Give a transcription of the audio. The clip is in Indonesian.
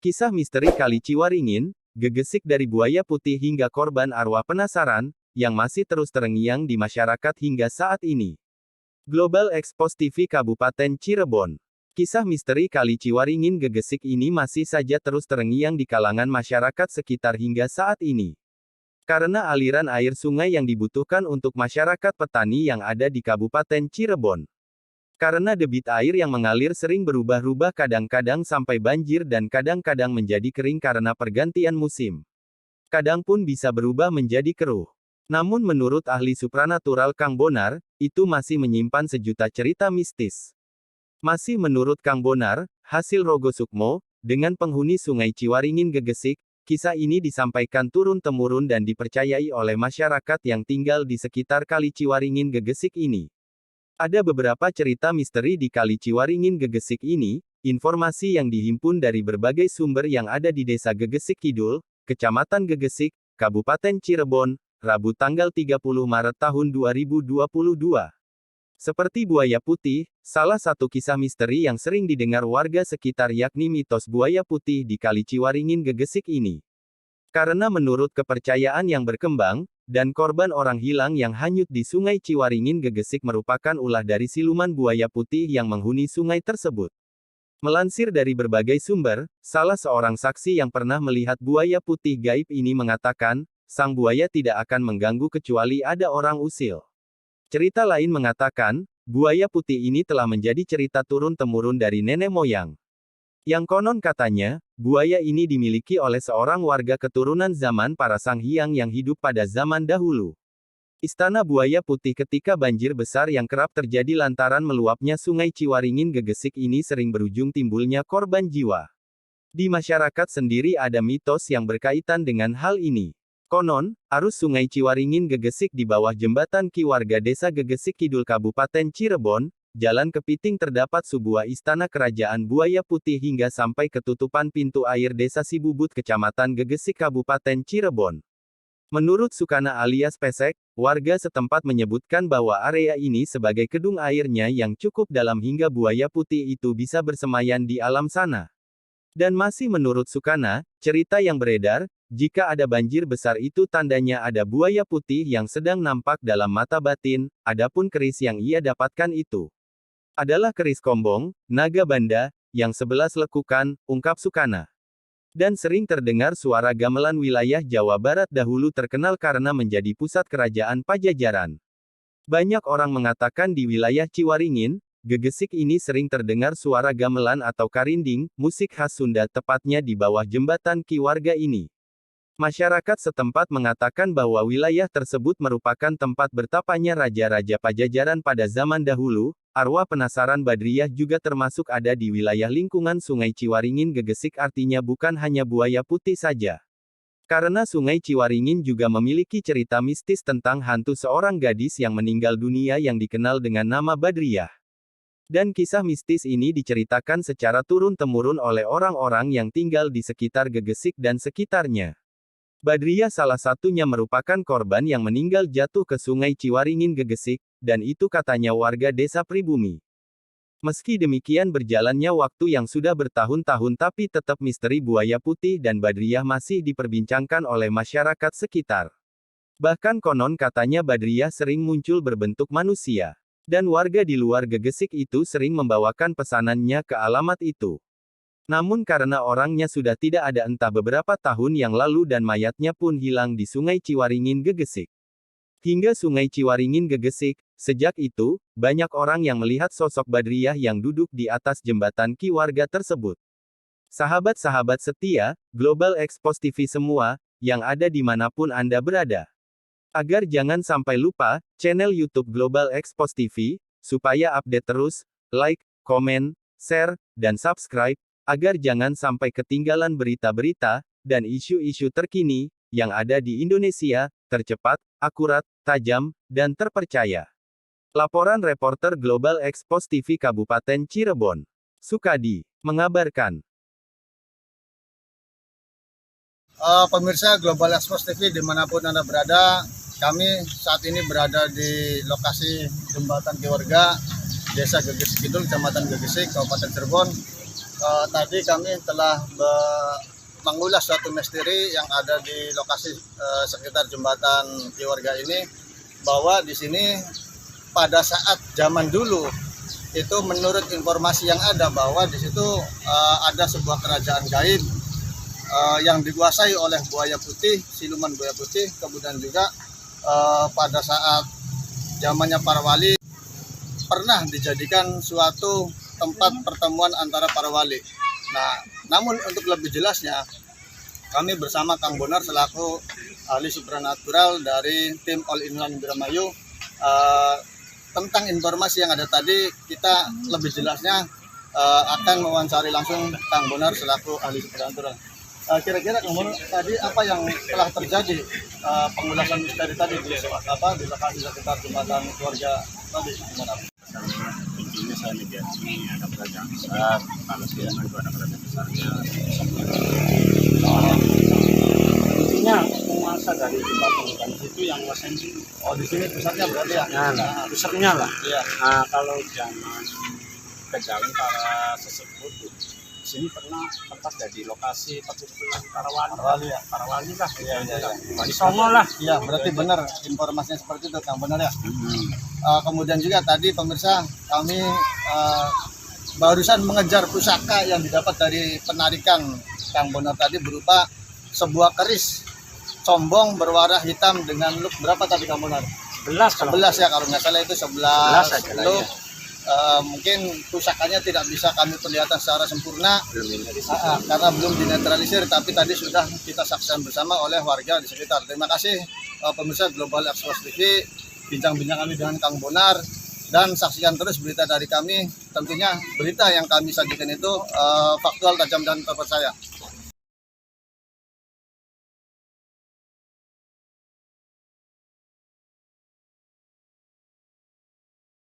Kisah misteri Kali Ciwaringin, gegesik dari buaya putih hingga korban arwah penasaran, yang masih terus terngiang di masyarakat hingga saat ini. Global Expos TV Kabupaten Cirebon. Kisah misteri Kali Ciwaringin gegesik ini masih saja terus terngiang di kalangan masyarakat sekitar hingga saat ini. Karena aliran air sungai yang dibutuhkan untuk masyarakat petani yang ada di Kabupaten Cirebon. Karena debit air yang mengalir sering berubah-ubah, kadang-kadang sampai banjir dan kadang-kadang menjadi kering karena pergantian musim. Kadang pun bisa berubah menjadi keruh. Namun menurut ahli supranatural Kang Bonar, itu masih menyimpan sejuta cerita mistis. Masih menurut Kang Bonar, hasil Rogo Sukmo, dengan penghuni Sungai Ciwaringin gegesik, kisah ini disampaikan turun-temurun dan dipercayai oleh masyarakat yang tinggal di sekitar Kali Ciwaringin gegesik ini. Ada beberapa cerita misteri di Kali Ciwaringin gegesik ini, informasi yang dihimpun dari berbagai sumber yang ada di Desa Gegesik Kidul, Kecamatan Gegesik, Kabupaten Cirebon, Rabu tanggal 30 Maret tahun 2022. Seperti buaya putih, salah satu kisah misteri yang sering didengar warga sekitar yakni mitos buaya putih di Kali Ciwaringin gegesik ini. Karena menurut kepercayaan yang berkembang, dan korban orang hilang yang hanyut di Sungai Ciwaringin gegesik merupakan ulah dari siluman buaya putih yang menghuni sungai tersebut. Melansir dari berbagai sumber, salah seorang saksi yang pernah melihat buaya putih gaib ini mengatakan, sang buaya tidak akan mengganggu kecuali ada orang usil. Cerita lain mengatakan, buaya putih ini telah menjadi cerita turun-temurun dari nenek moyang. Yang konon katanya, buaya ini dimiliki oleh seorang warga keturunan zaman para Sanghyang yang hidup pada zaman dahulu. Istana buaya putih ketika banjir besar yang kerap terjadi lantaran meluapnya Sungai Ciwaringin gegesik ini sering berujung timbulnya korban jiwa. Di masyarakat sendiri ada mitos yang berkaitan dengan hal ini. Konon, arus Sungai Ciwaringin gegesik di bawah jembatan Ki warga Desa Gegesik Kidul Kabupaten Cirebon, Jalan Kepiting terdapat sebuah istana kerajaan buaya putih hingga sampai ketutupan pintu air Desa Sibubut Kecamatan Gegesik Kabupaten Cirebon. Menurut Sukana alias Pesek, warga setempat menyebutkan bahwa area ini sebagai kedung airnya yang cukup dalam hingga buaya putih itu bisa bersemayan di alam sana. Dan masih menurut Sukana, cerita yang beredar, jika ada banjir besar itu tandanya ada buaya putih yang sedang nampak dalam mata batin, adapun keris yang ia dapatkan itu adalah keris kombong, naga banda, yang 11 lekukan, ungkap Sukana. Dan sering terdengar suara gamelan. Wilayah Jawa Barat dahulu terkenal karena menjadi pusat kerajaan Pajajaran. Banyak orang mengatakan di wilayah Ciwaringin, gegesik ini sering terdengar suara gamelan atau karinding, musik khas Sunda tepatnya di bawah jembatan Ki warga ini. Masyarakat setempat mengatakan bahwa wilayah tersebut merupakan tempat bertapanya raja-raja Pajajaran pada zaman dahulu. Arwah penasaran Badriyah juga termasuk ada di wilayah lingkungan Sungai Ciwaringin gegesik, artinya bukan hanya buaya putih saja. Karena Sungai Ciwaringin juga memiliki cerita mistis tentang hantu seorang gadis yang meninggal dunia yang dikenal dengan nama Badriyah. Dan kisah mistis ini diceritakan secara turun-temurun oleh orang-orang yang tinggal di sekitar gegesik dan sekitarnya. Badriyah salah satunya merupakan korban yang meninggal jatuh ke Sungai Ciwaringin gegesik, dan itu katanya warga desa pribumi. Meski demikian berjalannya waktu yang sudah bertahun-tahun tapi tetap misteri buaya putih dan Badriyah masih diperbincangkan oleh masyarakat sekitar. Bahkan konon katanya Badriyah sering muncul berbentuk manusia. Dan warga di luar gegesik itu sering membawakan pesanannya ke alamat itu. Namun karena orangnya sudah tidak ada entah beberapa tahun yang lalu dan mayatnya pun hilang di Sungai Ciwaringin gegesik. Hingga Sungai Ciwaringin gegesik, sejak itu, banyak orang yang melihat sosok Badriyah yang duduk di atas jembatan Ki warga tersebut. Sahabat-sahabat setia, Global Expos TV semua, yang ada dimanapun Anda berada. Agar jangan sampai lupa, channel YouTube Global Expos TV, supaya update terus, like, komen, share, dan subscribe, agar jangan sampai ketinggalan berita-berita, dan isu-isu terkini, yang ada di Indonesia, tercepat, akurat, tajam, dan terpercaya. Laporan reporter Global Expos TV Kabupaten Cirebon, Sukadi, mengabarkan. Pemirsa Global Expos TV dimanapun Anda berada, kami saat ini berada di lokasi jembatan Ki warga, Desa Gegesik Kidul, Kecamatan Gegesik, Kabupaten Cirebon. Tadi kami telah mengulas suatu misteri yang ada di lokasi sekitar jembatan Kiwarga ini, bahwa di sini pada saat zaman dulu itu menurut informasi yang ada bahwa di situ ada sebuah kerajaan gaib yang dikuasai oleh buaya putih, siluman buaya putih. Kemudian juga pada saat zamannya para wali pernah dijadikan suatu tempat pertemuan antara para wali. Nah, namun untuk lebih jelasnya, kami bersama Kang Bonar selaku ahli supranatural dari tim All in One Indramayu, tentang informasi yang ada tadi, kita lebih jelasnya akan mewawancari langsung Kang Bonar selaku ahli supranatural. Kira-kira Kang Bonar, tadi apa yang telah terjadi pengulasan misteri tadi di lokasi sekitar jembatan Keluarga tadi, Kang Bonar? Intinya saya lihat ini ada kerajaan besar, kalau sekarang itu ada kerajaan besarnya. Intinya penguasa dari jembatan itu yang nguasain sini. Oh, di sini pusatnya berarti ya? Nah, pusatnya lah. Iya. Nah, kalau zaman kejalan para sesepuh di sini pernah tempat jadi lokasi perkumpulan para wali. Para wali ya? Para wali lah. Iya. Wali Songo lah. Iya, berarti benar informasinya seperti itu, Kang Bonar ya. Kemudian juga tadi pemirsa, kami barusan mengejar pusaka yang didapat dari penarikan Kang Bonar tadi, berupa sebuah keris sombong berwarna hitam dengan look berapa tadi Kang Bonar? 11 11 ya, kalau nggak salah itu 11 aja lah, look. ya. Mungkin pusakanya tidak bisa kami perlihatkan secara sempurna Belum karena belum dinetralisir, tapi tadi sudah kita saksikan bersama oleh warga di sekitar. Terima kasih pemirsa Global Express TV, bincang-bincang kami dengan Kang Bonar, dan saksikan terus berita dari kami. Tentunya berita yang kami sajikan itu faktual, tajam, dan terpercaya.